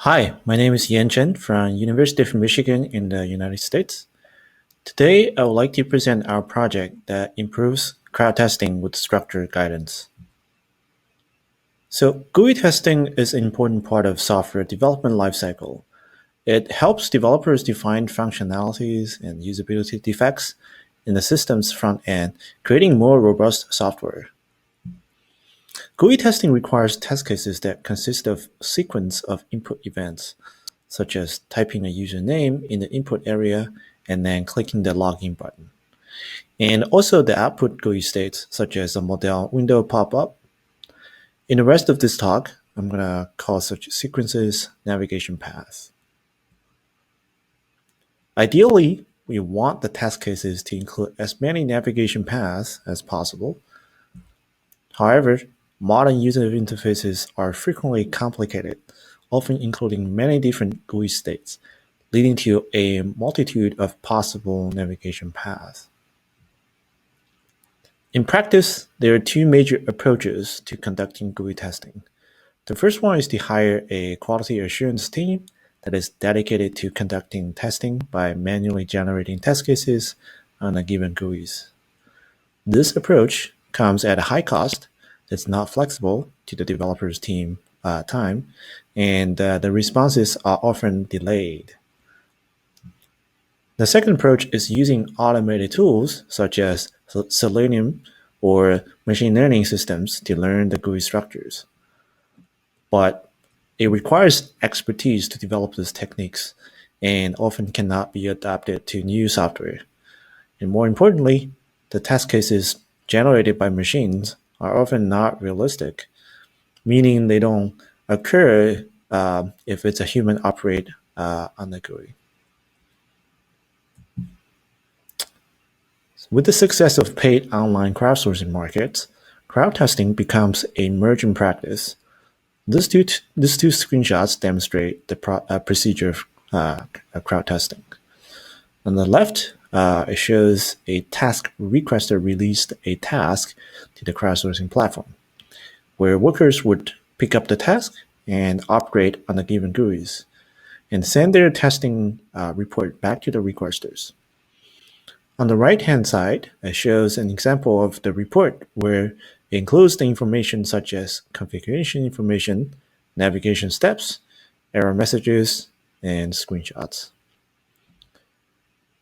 Hi, my name is Yan Chen from University of Michigan in the United States. Today, I would like to present our project that improves crowd testing with structured guidance. So, GUI testing is an important part of software development lifecycle. It helps developers define functionalities and usability defects in the system's front end, creating more robust software. GUI testing requires test cases that consist of a sequence of input events, such as typing a username in the input area and then clicking the login button. And also the output GUI states, such as a model window pop-up. In the rest of this talk, I'm going to call such sequences navigation paths. Ideally, we want the test cases to include as many navigation paths as possible. However, modern user interfaces are frequently complicated, often including many different GUI states, leading to a multitude of possible navigation paths. In practice, there are two major approaches to conducting GUI testing. The first one is to hire a quality assurance team that is dedicated to conducting testing by manually generating test cases on a given GUIs. This approach comes at a high cost, it's not flexible to the developer's team time, and the responses are often delayed. The second approach is using automated tools such as Selenium or machine learning systems to learn the GUI structures. But it requires expertise to develop these techniques and often cannot be adapted to new software. And more importantly, the test cases generated by machines are often not realistic, meaning they don't occur if it's a human operate on the GUI. With the success of paid online crowdsourcing markets, crowd testing becomes a emerging practice. These two screenshots demonstrate the procedure of crowd testing. On the left, it shows a task requester released a task to the crowdsourcing platform, where workers would pick up the task and operate on the given GUIs, and send their testing report back to the requesters. On the right-hand side, it shows an example of the report where it includes the information such as configuration information, navigation steps, error messages, and screenshots.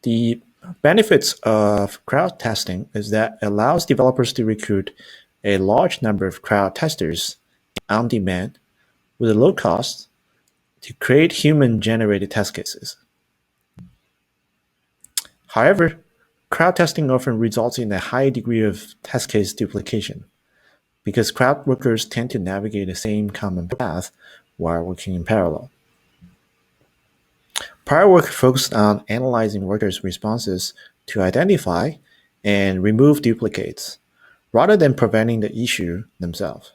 The benefits of crowd testing is that it allows developers to recruit a large number of crowd testers on demand with a low cost to create human-generated test cases. However, crowd testing often results in a high degree of test case duplication because crowd workers tend to navigate the same common path while working in parallel. Prior work focused on analyzing workers' responses to identify and remove duplicates, rather than preventing the issue themselves.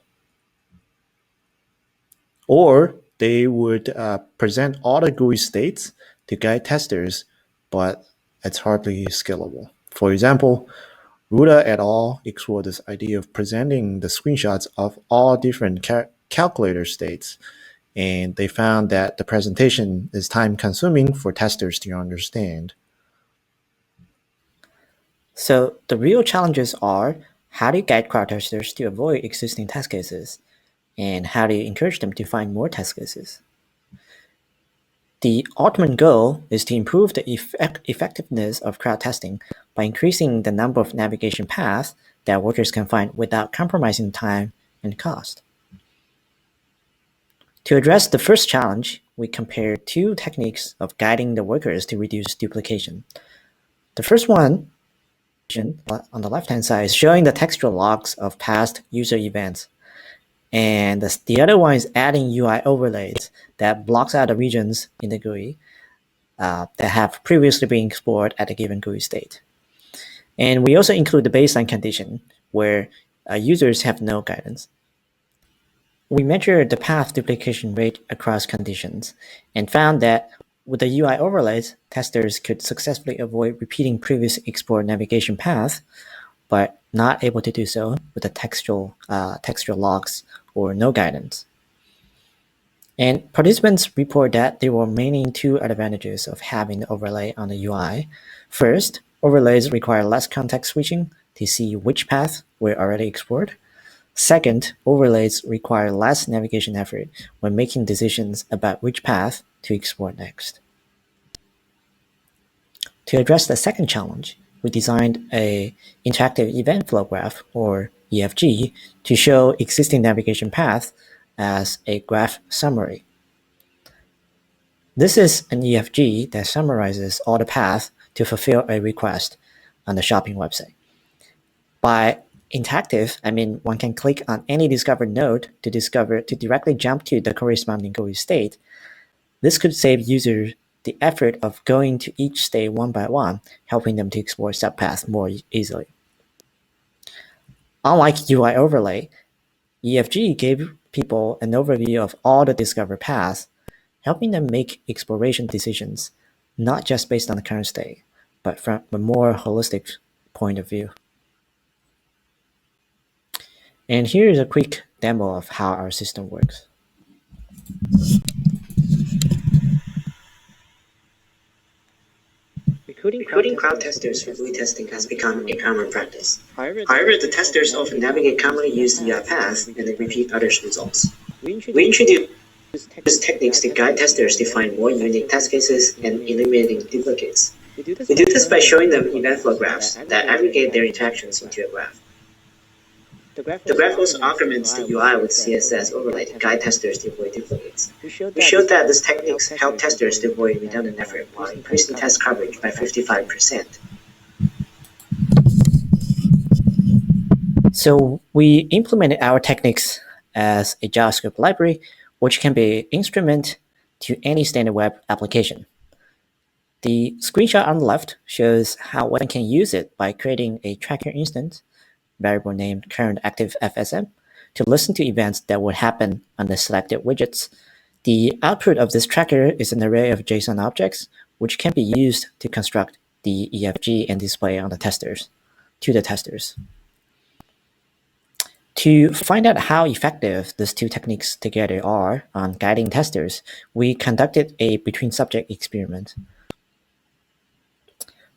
Or they would present all the GUI states to guide testers, but it's hardly scalable. For example, Ruda et al. Explored this idea of presenting the screenshots of all different calculator states, and they found that the presentation is time-consuming for testers to understand. So the real challenges are how do you guide crowd testers to avoid existing test cases, and how do you encourage them to find more test cases? The ultimate goal is to improve the effectiveness of crowd testing by increasing the number of navigation paths that workers can find without compromising time and cost. To address the first challenge, we compare two techniques of guiding the workers to reduce duplication. The first one, on the left-hand side, is showing the textual logs of past user events. And the other one is adding UI overlays that blocks out the regions in the GUI that have previously been explored at a given GUI state. And we also include the baseline condition where users have no guidance. We measured the path duplication rate across conditions and found that with the UI overlays, testers could successfully avoid repeating previous explored navigation paths, but not able to do so with the textual logs or no guidance. And participants report that there were mainly two advantages of having the overlay on the UI. First, overlays require less context switching to see which paths were already explored. Second, overlays require less navigation effort when making decisions about which path to explore next. To address the second challenge, we designed an interactive event flow graph, or EFG, to show existing navigation paths as a graph summary. This is an EFG that summarizes all the paths to fulfill a request on the shopping website. By interactive, I mean one can click on any discovered node to directly jump to the corresponding GUI state. This could save users the effort of going to each state one by one, helping them to explore subpaths more easily. Unlike UI overlay, EFG gave people an overview of all the discovered paths, helping them make exploration decisions, not just based on the current state, but from a more holistic point of view. And here is a quick demo of how our system works. Recruiting crowd testers for GUI testing has become a common practice. However, the testers often navigate commonly used UI paths and they repeat others' results. We introduced techniques to guide testers to find more unique test cases and eliminating duplicates. We do this by showing them event flow graphs that aggregate their interactions into a graph. The graph also augments the UI with CSS overlay to guide testers to avoid duplicates. We showed that these techniques help testers to avoid redundant effort while increasing test coverage by 55%. So we implemented our techniques as a JavaScript library, which can be instrument to any standard web application. The screenshot on the left shows how one can use it by creating a tracker instance, variable named current active FSM, to listen to events that would happen on the selected widgets. The output of this tracker is an array of JSON objects, which can be used to construct the EFG and display on the testers, to the testers. To find out how effective these two techniques together are on guiding testers, we conducted a between subject experiment.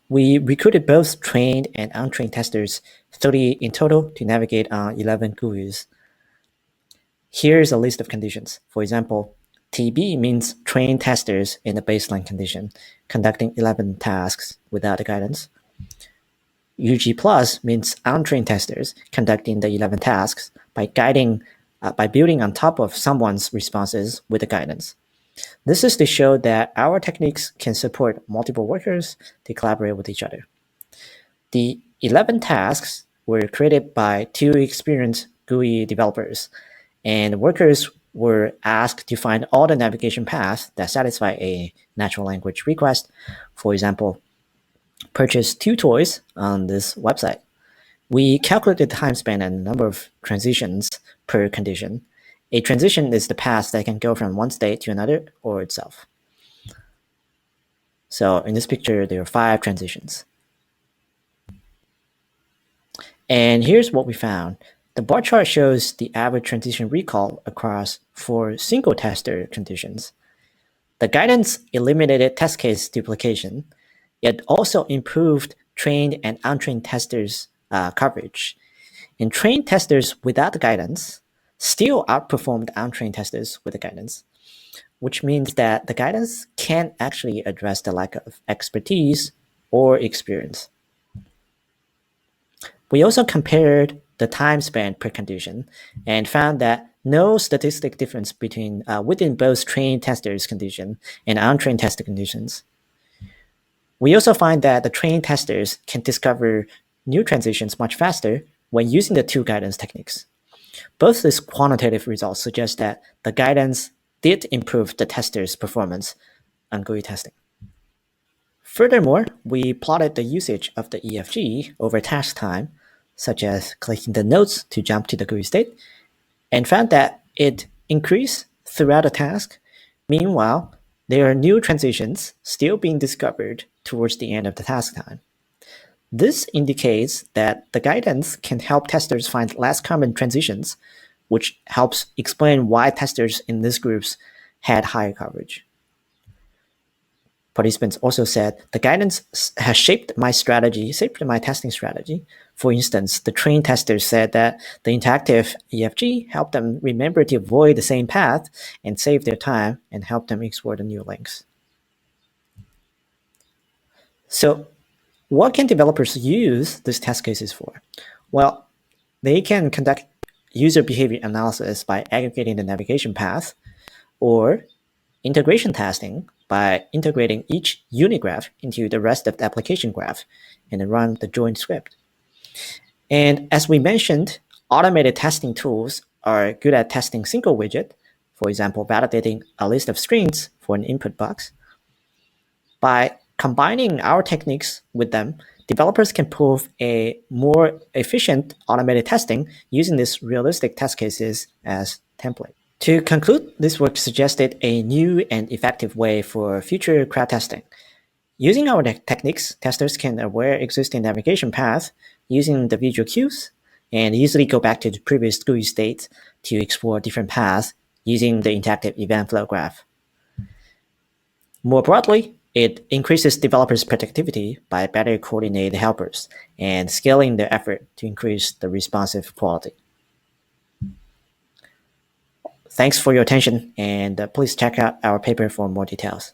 We recruited both trained and untrained testers, 30 in total, to navigate on 11 GUIs. Here's a list of conditions. For example, TB means trained testers in the baseline condition, conducting 11 tasks without the guidance. UG plus means untrained testers conducting the 11 tasks by building on top of someone's responses with the guidance. This is to show that our techniques can support multiple workers to collaborate with each other. The 11 tasks were created by 2 experienced GUI developers, and workers were asked to find all the navigation paths that satisfy a natural language request. For example, purchase 2 toys on this website. We calculated the time span and number of transitions per condition. A transition is the path that can go from one state to another or itself. So in this picture, there are 5 transitions. And here's what we found. The bar chart shows the average transition recall across 4 single tester conditions. The guidance eliminated test case duplication. It also improved trained and untrained testers' coverage. And trained testers without the guidance still outperformed untrained testers with the guidance, which means that the guidance can't actually address the lack of expertise or experience. We also compared the time spent per condition and found that no statistic difference within both trained testers' condition and untrained tester conditions. We also find that the trained testers can discover new transitions much faster when using the 2 guidance techniques. Both these quantitative results suggest that the guidance did improve the testers' performance on GUI testing. Furthermore, we plotted the usage of the EFG over task time, such as clicking the nodes to jump to the GUI state, and found that it increased throughout the task. Meanwhile, there are new transitions still being discovered towards the end of the task time. This indicates that the guidance can help testers find less common transitions, which helps explain why testers in these groups had higher coverage. Participants also said the guidance has shaped my testing strategy. For instance, the trained testers said that the interactive EFG helped them remember to avoid the same path and save their time and help them explore the new links. So what can developers use these test cases for? Well, they can conduct user behavior analysis by aggregating the navigation path, or integration testing by integrating each unit graph into the rest of the application graph and then run the join script. And as we mentioned, automated testing tools are good at testing single widget, for example, validating a list of strings for an input box. By combining our techniques with them, developers can prove a more efficient automated testing using these realistic test cases as template. To conclude, this work suggested a new and effective way for future crowd testing. Using our techniques, testers can aware existing navigation paths using the visual cues and easily go back to the previous GUI state to explore different paths using the interactive event flow graph. More broadly, it increases developers' productivity by better coordinating helpers and scaling their effort to increase the responsive quality. Thanks for your attention, and please check out our paper for more details.